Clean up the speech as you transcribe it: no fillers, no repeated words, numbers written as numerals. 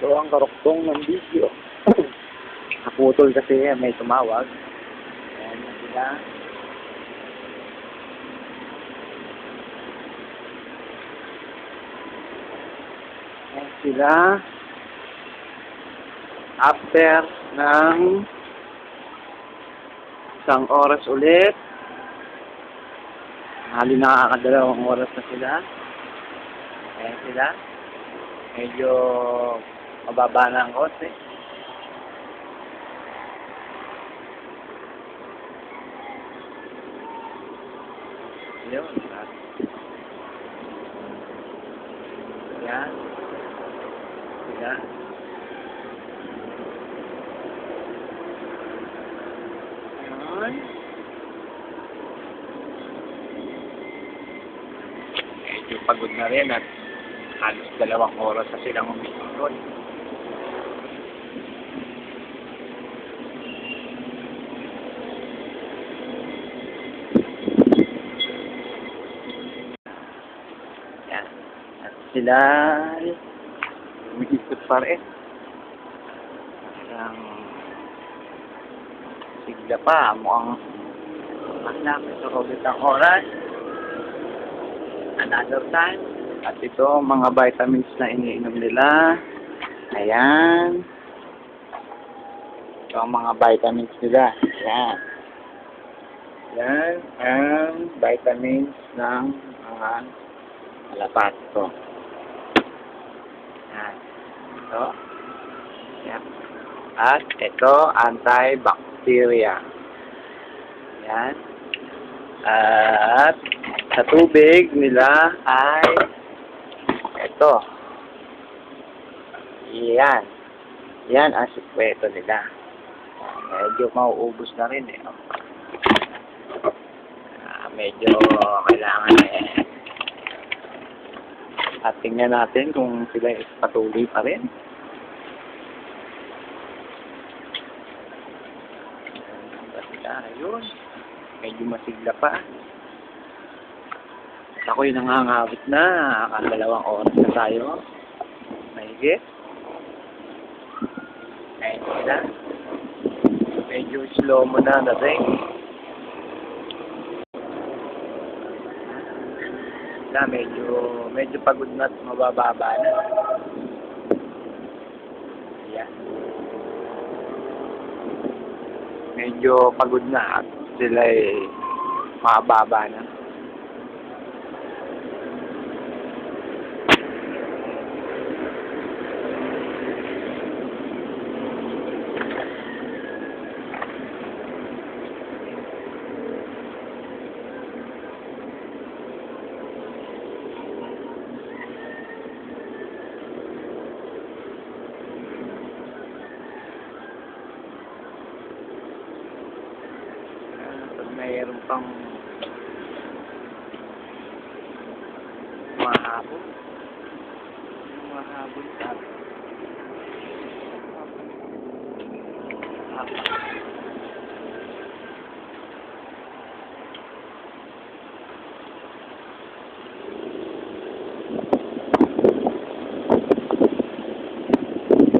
Ito ang karoktong ng video. Naputol kasi may tumawag. Ayan na sila. Ayan sila. After ng isang oras ulit. Hali nakakadalawang oras na sila. Ayan sila. Medyo mababa na ang konti. Yun. Yan. Yan. Yan. Medyo pagod na rin at halos 2 oras na silang umiikot. Yan. At sila umiikot pa rin. Parang sigla pa. Mukhang malapit sa ulit ang oras. Another time. At ito, mga vitamins na iniinom nila. Ayan. Ito ang mga vitamins nila. Ayan. Ayan ang vitamins ng mga alapat. Ito. Ayan. Ito. Ayan. At ito, antibacteria. Ayan. At sa tubig nila ay ito. Yan. Yan ang sikreto nila. Medyo mauubos na rin eh. Medyo kailangan at tingnan natin kung sila patuloy pa rin. Ayun. Medyo masigla pa. Ako'y nangangawit na. 2 oras na tayo. Mahigit. Ayun sila. Medyo slow mo na natin. Sila medyo pagod na at mabababa na. Ayan. Medyo pagod na at sila ay mababa na. Mayroon pang mahabol sabi.